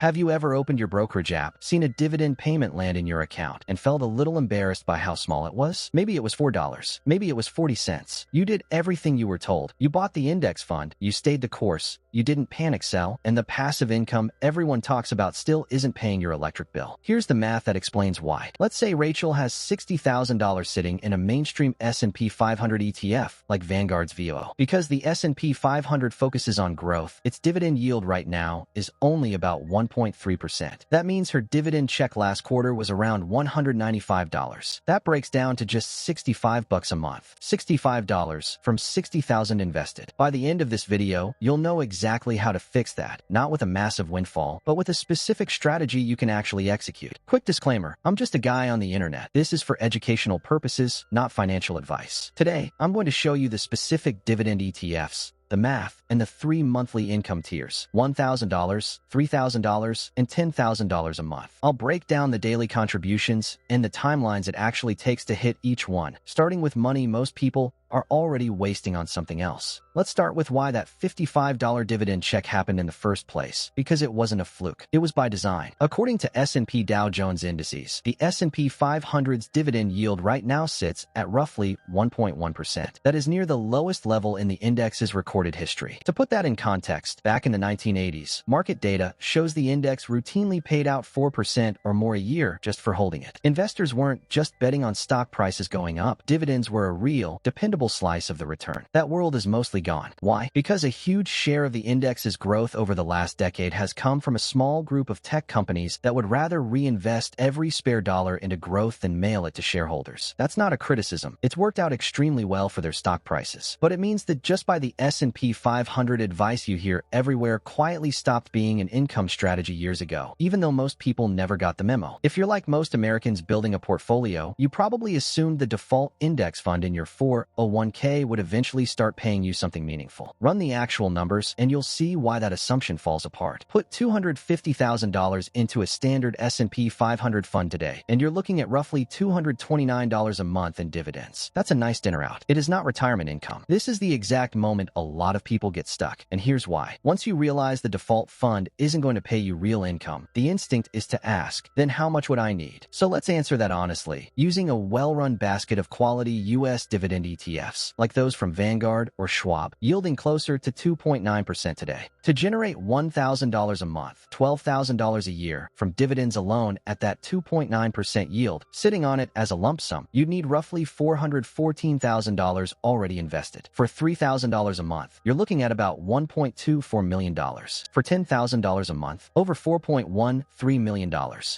Have you ever opened your brokerage app, seen a dividend payment land in your account, and felt a little embarrassed by how small it was? Maybe it was $4. Maybe it was 40 cents. You did everything you were told. You bought the index fund. You stayed the course. You didn't panic sell, and the passive income everyone talks about still isn't paying your electric bill. Here's the math that explains why. Let's say Rachel has $60,000 sitting in a mainstream S&P 500 ETF like Vanguard's VO. Because the S&P 500 focuses on growth, its dividend yield right now is only about 1.3%. That means her dividend check last quarter was around $195. That breaks down to just $65 a month. $65 from $60,000 invested. By the end of this video, you'll know exactly how to fix that, not with a massive windfall, but with a specific strategy you can actually execute. Quick disclaimer, I'm just a guy on the internet. This is for educational purposes, not financial advice. Today, I'm going to show you the specific dividend ETFs, the math, and the 3 monthly income tiers: $1,000, $3,000, and $10,000 a month. I'll break down the daily contributions and the timelines it actually takes to hit each one, starting with money most people are already wasting on something else. Let's start with why that $55 dividend check happened in the first place. Because it wasn't a fluke. It was by design. According to S&P Dow Jones indices, the S&P 500's dividend yield right now sits at roughly 1.1%. That is near the lowest level in the index's recorded history. To put that in context, back in the 1980s, market data shows the index routinely paid out 4% or more a year just for holding it. Investors weren't just betting on stock prices going up. Dividends were a real, dependable slice of the return. That world is mostly gone. Why? Because a huge share of the index's growth over the last decade has come from a small group of tech companies that would rather reinvest every spare dollar into growth than mail it to shareholders. That's not a criticism. It's worked out extremely well for their stock prices. But it means that just by the S&P 500 advice you hear everywhere quietly stopped being an income strategy years ago, even though most people never got the memo. If you're like most Americans building a portfolio, you probably assumed the default index fund in your 401k would eventually start paying you something meaningful. Run the actual numbers and you'll see why that assumption falls apart. Put $250,000 into a standard S&P 500 fund today, and you're looking at roughly $229 a month in dividends. That's a nice dinner out. It is not retirement income. This is the exact moment a lot of people get stuck, and here's why. Once you realize the default fund isn't going to pay you real income, the instinct is to ask, then how much would I need? So let's answer that honestly, using a well-run basket of quality U.S. dividend ETFs, like those from Vanguard or Schwab, yielding closer to 2.9% today. To generate $1,000 a month, $12,000 a year from dividends alone at that 2.9% yield, sitting on it as a lump sum, you'd need roughly $414,000 already invested. For $3,000 a month, you're looking at about $1.24 million. For $10,000 a month, over $4.13 million.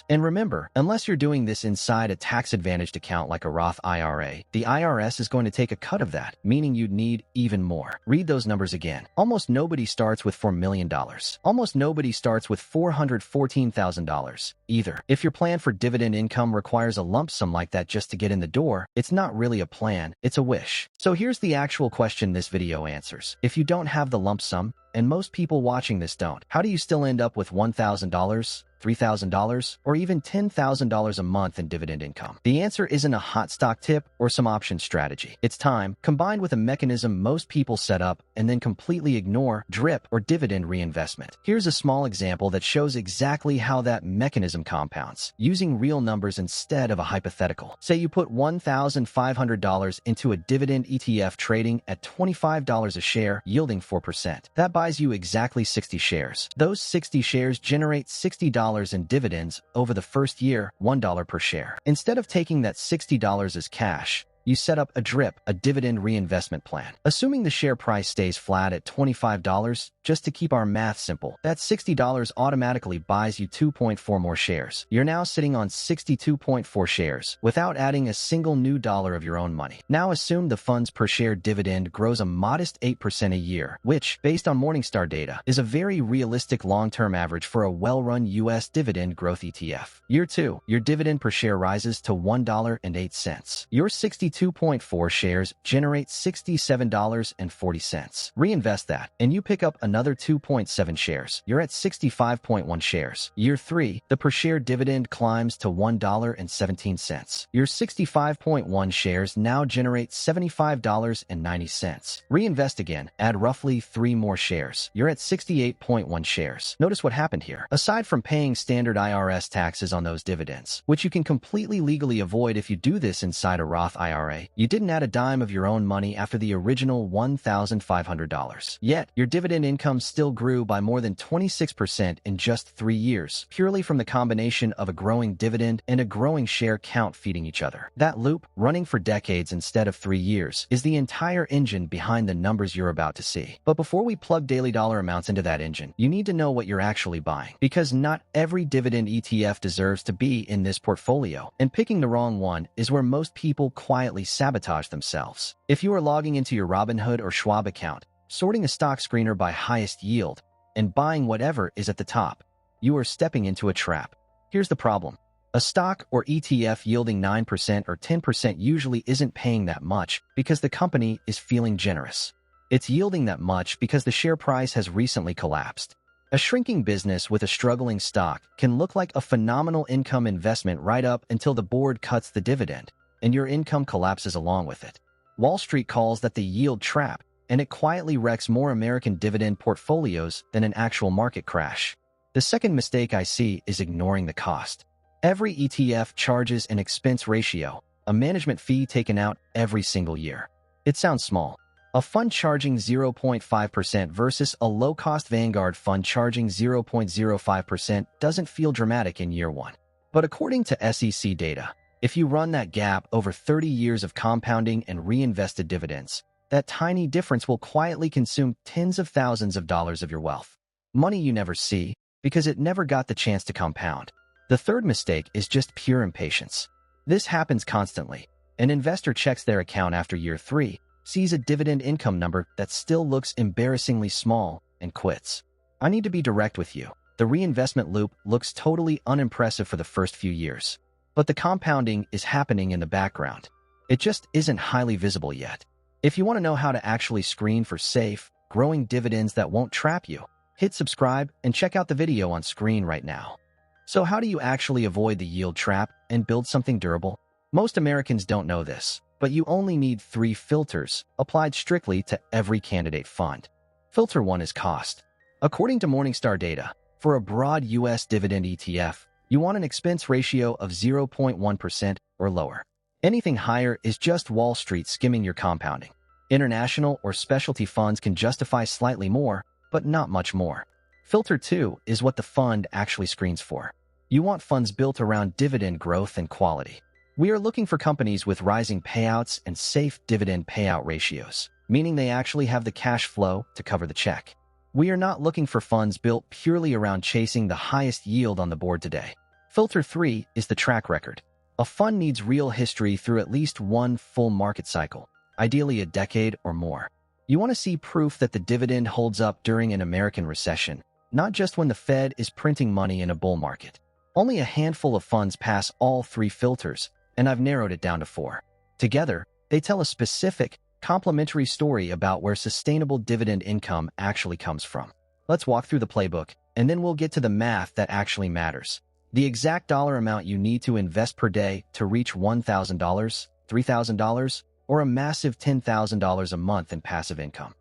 And remember, unless you're doing this inside a tax-advantaged account like a Roth IRA, the IRS is going to take a cut of that, meaning you'd need even more. Read those numbers again. Almost nobody starts with $4 million. Almost nobody starts with $414,000 either. If your plan for dividend income requires a lump sum like that just to get in the door, it's not really a plan, it's a wish. So here's the actual question this video answers. If you don't have the lump sum, and most people watching this don't, how do you still end up with $1,000? $3,000, or even $10,000 a month in dividend income? The answer isn't a hot stock tip or some option strategy. It's time, combined with a mechanism most people set up and then completely ignore: DRIP, or dividend reinvestment. Here's a small example that shows exactly how that mechanism compounds, using real numbers instead of a hypothetical. Say you put $1,500 into a dividend ETF trading at $25 a share, yielding 4%. That buys you exactly 60 shares. Those 60 shares generate $60 in dividends over the first year, $1 per share. Instead of taking that $60 as cash, you set up a DRIP, a dividend reinvestment plan. Assuming the share price stays flat at $25, just to keep our math simple, that $60 automatically buys you 2.4 more shares. You're now sitting on 62.4 shares without adding a single new dollar of your own money. Now assume the fund's per share dividend grows a modest 8% a year, which, based on Morningstar data, is a very realistic long-term average for a well-run U.S. dividend growth ETF. Year 2, your dividend per share rises to $1.08. Your 62.4 shares generate $67.40. Reinvest that, and you pick up a another 2.7 shares. You're at 65.1 shares. Year 3, the per share dividend climbs to $1.17. Your 65.1 shares now generate $75.90. Reinvest again, add roughly 3 more shares. You're at 68.1 shares. Notice what happened here. Aside from paying standard IRS taxes on those dividends, which you can completely legally avoid if you do this inside a Roth IRA, you didn't add a dime of your own money after the original $1,500. Yet, your dividend income still grew by more than 26% in just 3 years, purely from the combination of a growing dividend and a growing share count feeding each other. That loop, running for decades instead of 3 years, is the entire engine behind the numbers you're about to see. But before we plug daily dollar amounts into that engine, you need to know what you're actually buying, because not every dividend ETF deserves to be in this portfolio, and picking the wrong one is where most people quietly sabotage themselves. If you are logging into your Robinhood or Schwab account, sorting a stock screener by highest yield, and buying whatever is at the top, you are stepping into a trap. Here's the problem. A stock or ETF yielding 9% or 10% usually isn't paying that much because the company is feeling generous. It's yielding that much because the share price has recently collapsed. A shrinking business with a struggling stock can look like a phenomenal income investment right up until the board cuts the dividend, and your income collapses along with it. Wall Street calls that the yield trap, and it quietly wrecks more American dividend portfolios than an actual market crash. The second mistake I see is ignoring the cost. Every ETF charges an expense ratio, a management fee taken out every single year. It sounds small. A fund charging 0.5% versus a low-cost Vanguard fund charging 0.05% doesn't feel dramatic in year 1. But according to SEC data, if you run that gap over 30 years of compounding and reinvested dividends, that tiny difference will quietly consume tens of thousands of dollars of your wealth. Money you never see because it never got the chance to compound. The third mistake is just pure impatience. This happens constantly. An investor checks their account after year 3, sees a dividend income number that still looks embarrassingly small, and quits. I need to be direct with you. The reinvestment loop looks totally unimpressive for the first few years. But the compounding is happening in the background. It just isn't highly visible yet. If you want to know how to actually screen for safe, growing dividends that won't trap you, hit subscribe and check out the video on screen right now. So how do you actually avoid the yield trap and build something durable? Most Americans don't know this, but you only need 3 filters applied strictly to every candidate fund. Filter 1 is cost. According to Morningstar data, for a broad U.S. dividend ETF, you want an expense ratio of 0.1% or lower. Anything higher is just Wall Street skimming your compounding. International or specialty funds can justify slightly more, but not much more. Filter 2 is what the fund actually screens for. You want funds built around dividend growth and quality. We are looking for companies with rising payouts and safe dividend payout ratios, meaning they actually have the cash flow to cover the check. We are not looking for funds built purely around chasing the highest yield on the board today. Filter 3 is the track record. A fund needs real history through at least one full market cycle, ideally a decade or more. You want to see proof that the dividend holds up during an American recession, not just when the Fed is printing money in a bull market. Only a handful of funds pass all 3 filters, and I've narrowed it down to 4. Together, they tell a specific, complementary story about where sustainable dividend income actually comes from. Let's walk through the playbook, and then we'll get to the math that actually matters. The exact dollar amount you need to invest per day to reach $1,000, $3,000, or a massive $10,000 a month in passive income.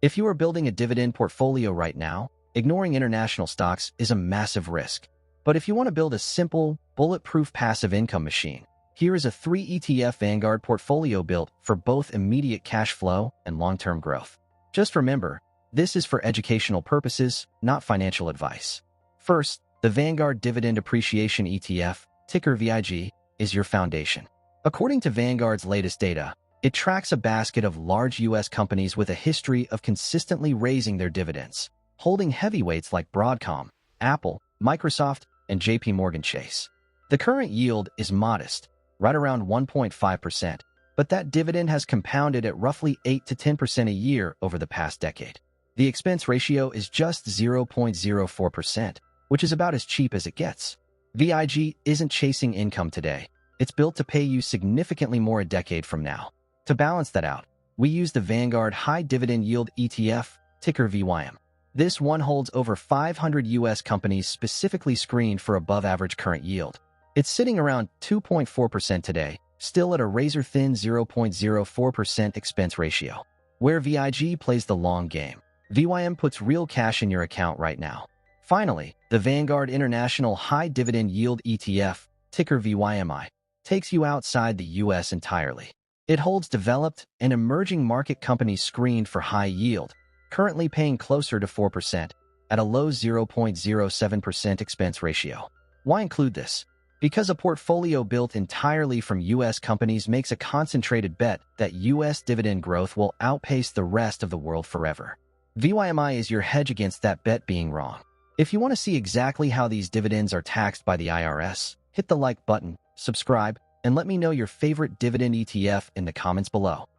If you are building a dividend portfolio right now, ignoring international stocks is a massive risk. But if you want to build a simple, bulletproof passive income machine, here is a 3 ETF Vanguard portfolio built for both immediate cash flow and long-term growth. Just remember, this is for educational purposes, not financial advice. First, the Vanguard Dividend Appreciation ETF, ticker VIG, is your foundation. According to Vanguard's latest data, it tracks a basket of large U.S. companies with a history of consistently raising their dividends, holding heavyweights like Broadcom, Apple, Microsoft, and JP Morgan Chase. The current yield is modest, right around 1.5%, but that dividend has compounded at roughly 8 to 10% a year over the past decade. The expense ratio is just 0.04%, which is about as cheap as it gets. VIG isn't chasing income today. It's built to pay you significantly more a decade from now. To balance that out, we use the Vanguard High Dividend Yield ETF, ticker VYM. This one holds over 500 U.S. companies specifically screened for above-average current yield. It's sitting around 2.4% today, still at a razor-thin 0.04% expense ratio. Where VIG plays the long game, VYM puts real cash in your account right now. Finally, the Vanguard International High Dividend Yield ETF, ticker VYMI, takes you outside the U.S. entirely. It holds developed and emerging market companies screened for high yield, currently paying closer to 4%, at a low 0.07% expense ratio. Why include this? Because a portfolio built entirely from U.S. companies makes a concentrated bet that U.S. dividend growth will outpace the rest of the world forever. VYMI is your hedge against that bet being wrong. If you want to see exactly how these dividends are taxed by the IRS, hit the like button, subscribe, and let me know your favorite dividend ETF in the comments below.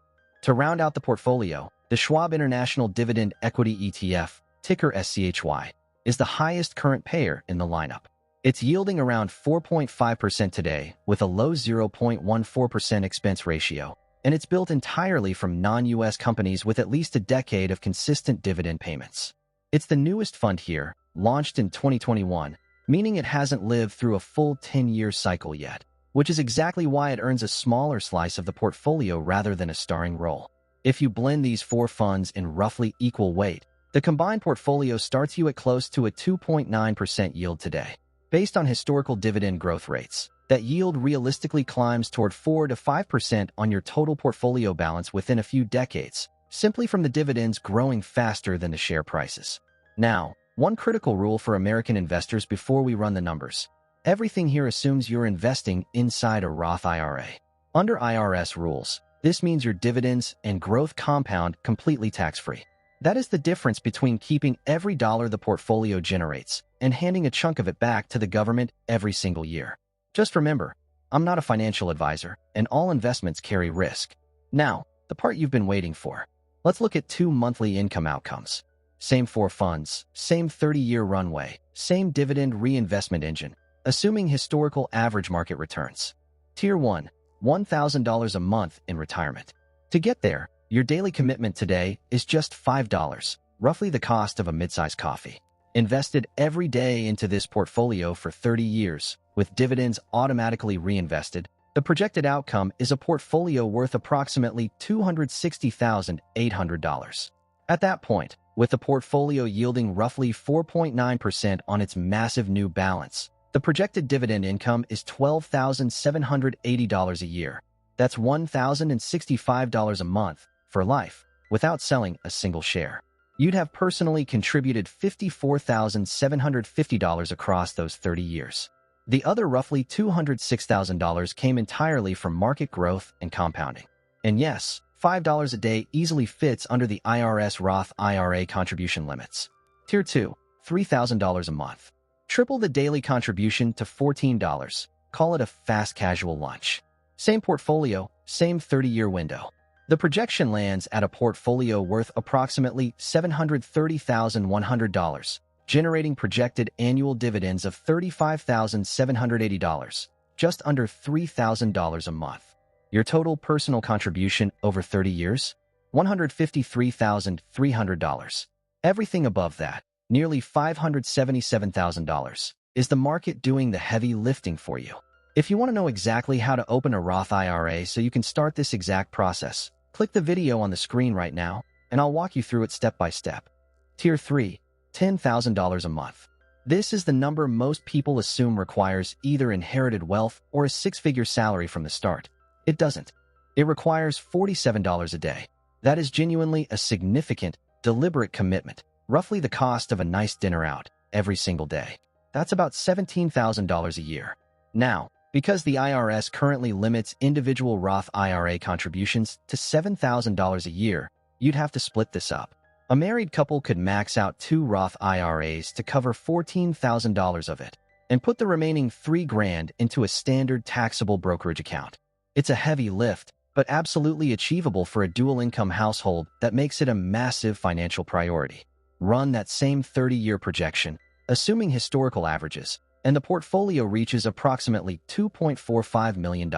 To round out the portfolio, the Schwab International Dividend Equity ETF, ticker SCHY, is the highest current payer in the lineup. It's yielding around 4.5% today with a low 0.14% expense ratio, and it's built entirely from non-U.S. companies with at least a decade of consistent dividend payments. It's the newest fund here, launched in 2021, meaning it hasn't lived through a full 10-year cycle yet, which is exactly why it earns a smaller slice of the portfolio rather than a starring role. If you blend these four funds in roughly equal weight, the combined portfolio starts you at close to a 2.9% yield today. Based on historical dividend growth rates, that yield realistically climbs toward 4 to 5% on your total portfolio balance within a few decades, simply from the dividends growing faster than the share prices. Now, one critical rule for American investors before we run the numbers. Everything here assumes you're investing inside a Roth IRA. Under IRS rules, this means your dividends and growth compound completely tax-free. That is the difference between keeping every dollar the portfolio generates and handing a chunk of it back to the government every single year. Just remember, I'm not a financial advisor, and all investments carry risk. Now, the part you've been waiting for. Let's look at 2 monthly income outcomes. Same 4 funds, same 30-year runway, same dividend reinvestment engine, assuming historical average market returns. Tier 1, $1,000 a month in retirement. To get there, your daily commitment today is just $5, roughly the cost of a mid-size coffee. Invested every day into this portfolio for 30 years, with dividends automatically reinvested, the projected outcome is a portfolio worth approximately $260,800. At that point, with the portfolio yielding roughly 4.9% on its massive new balance, the projected dividend income is $12,780 a year. That's $1,065 a month, for life, without selling a single share. You'd have personally contributed $54,750 across those 30 years. The other roughly $206,000 came entirely from market growth and compounding. And yes, $5 a day easily fits under the IRS Roth IRA contribution limits. Tier 2, $3,000 a month. Triple the daily contribution to $14. Call it a fast casual lunch. Same portfolio, same 30-year window. The projection lands at a portfolio worth approximately $730,100, generating projected annual dividends of $35,780, just under $3,000 a month. Your total personal contribution over 30 years? $153,300. Everything above that, nearly $577,000, is the market doing the heavy lifting for you. If you want to know exactly how to open a Roth IRA so you can start this exact process, click the video on the screen right now, and I'll walk you through it step by step. Tier 3, $10,000 a month. This is the number most people assume requires either inherited wealth or a 6-figure salary from the start. It doesn't. It requires $47 a day. That is genuinely a significant, deliberate commitment, roughly the cost of a nice dinner out every single day. That's about $17,000 a year. Now, because the IRS currently limits individual Roth IRA contributions to $7,000 a year, you'd have to split this up. A married couple could max out 2 Roth IRAs to cover $14,000 of it, and put the remaining $3,000 into a standard taxable brokerage account. It's a heavy lift, but absolutely achievable for a dual-income household that makes it a massive financial priority. Run that same 30-year projection, assuming historical averages, and the portfolio reaches approximately $2.45 million.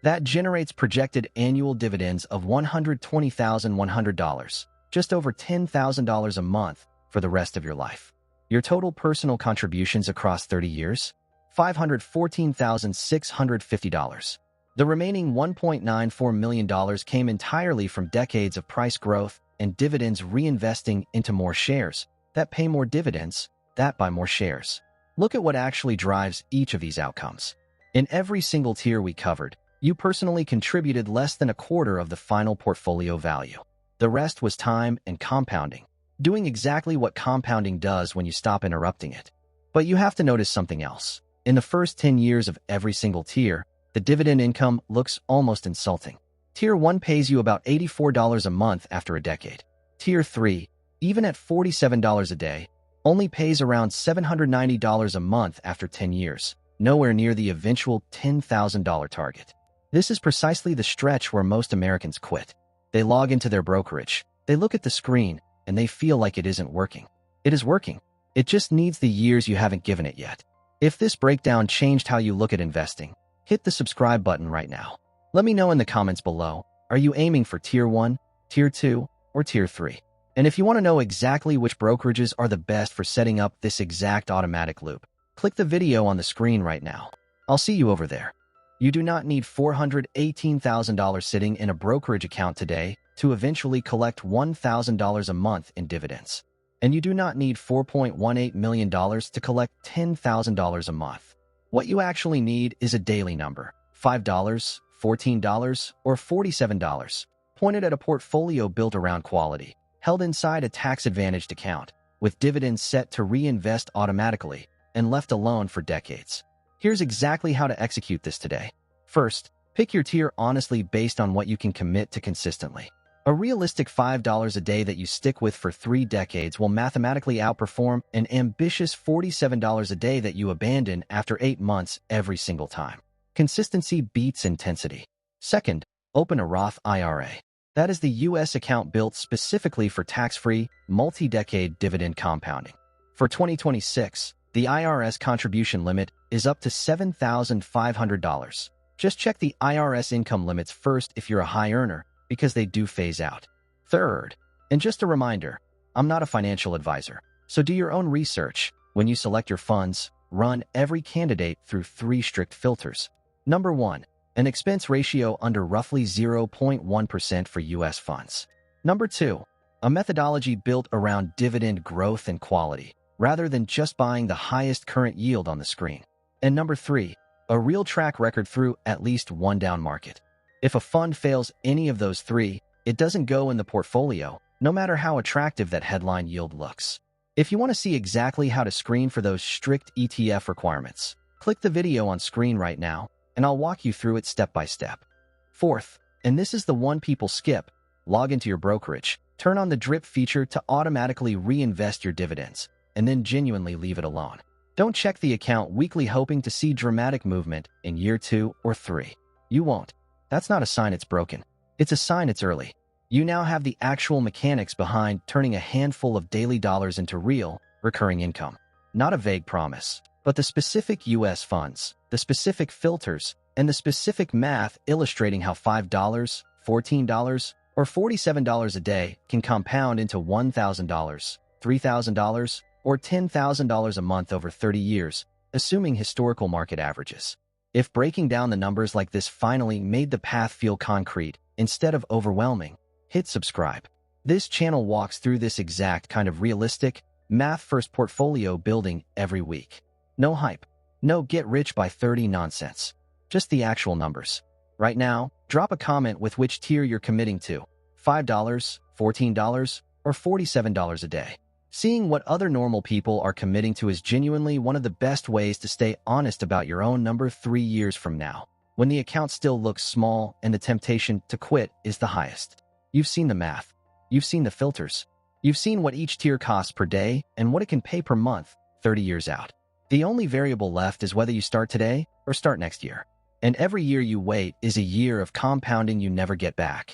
That generates projected annual dividends of $120,100, just over $10,000 a month, for the rest of your life. Your total personal contributions across 30 years? $514,650. The remaining $1.94 million came entirely from decades of price growth and dividends reinvesting into more shares that pay more dividends, that buy more shares. Look at what actually drives each of these outcomes. In every single tier we covered, you personally contributed less than a quarter of the final portfolio value. The rest was time and compounding, doing exactly what compounding does when you stop interrupting it. But you have to notice something else. In the first 10 years of every single tier, the dividend income looks almost insulting. Tier 1 pays you about $84 a month after a decade. Tier 3, even at $47 a day, only pays around $790 a month after 10 years, nowhere near the eventual $10,000 target. This is precisely the stretch where most Americans quit. They log into their brokerage, they look at the screen, and they feel like it isn't working. It is working. It just needs the years you haven't given it yet. If this breakdown changed how you look at investing, hit the subscribe button right now. Let me know in the comments below, are you aiming for Tier 1, Tier 2, or Tier 3? And if you want to know exactly which brokerages are the best for setting up this exact automatic loop, click the video on the screen right now. I'll see you over there. You do not need $418,000 sitting in a brokerage account today to eventually collect $1,000 a month in dividends. And you do not need $4.18 million to collect $10,000 a month. What you actually need is a daily number, $5, $14, or $47, pointed at a portfolio built around quality, held inside a tax-advantaged account, with dividends set to reinvest automatically and left alone for decades. Here's exactly how to execute this today. First, pick your tier honestly based on what you can commit to consistently. A realistic $5 a day that you stick with for 3 decades will mathematically outperform an ambitious $47 a day that you abandon after 8 months every single time. Consistency beats intensity. Second, open a Roth IRA. That is the U.S. account built specifically for tax-free, multi-decade dividend compounding. For 2026, the IRS contribution limit is up to $7,500. Just check the IRS income limits first if you're a high earner, because they do phase out. Third, and just a reminder, I'm not a financial advisor, so do your own research. When you select your funds, run every candidate through 3 strict filters. Number 1, an expense ratio under roughly 0.1% for U.S. funds. Number 2, a methodology built around dividend growth and quality, rather than just buying the highest current yield on the screen. And number 3, a real track record through at least one down market. If a fund fails any of those 3, it doesn't go in the portfolio, no matter how attractive that headline yield looks. If you want to see exactly how to screen for those strict ETF requirements, click the video on screen right now, and I'll walk you through it step by step. Fourth, and this is the one people skip, log into your brokerage, turn on the drip feature to automatically reinvest your dividends, and then genuinely leave it alone. Don't check the account weekly hoping to see dramatic movement in year 2 or 3. You won't. That's not a sign it's broken. It's a sign it's early. You now have the actual mechanics behind turning a handful of daily dollars into real, recurring income. Not a vague promise, but the specific U.S. funds, the specific filters, and the specific math illustrating how $5, $14, or $47 a day can compound into $1,000, $3,000, or $10,000 a month over 30 years, assuming historical market averages. If breaking down the numbers like this finally made the path feel concrete instead of overwhelming, hit subscribe. This channel walks through this exact kind of realistic, math-first portfolio building every week. No hype. No get rich by 30 nonsense. Just the actual numbers. Right now, drop a comment with which tier you're committing to. $5, $14, or $47 a day. Seeing what other normal people are committing to is genuinely one of the best ways to stay honest about your own number 3 years from now, when the account still looks small and the temptation to quit is the highest. You've seen the math. You've seen the filters. You've seen what each tier costs per day and what it can pay per month 30 years out. The only variable left is whether you start today or start next year. And every year you wait is a year of compounding you never get back.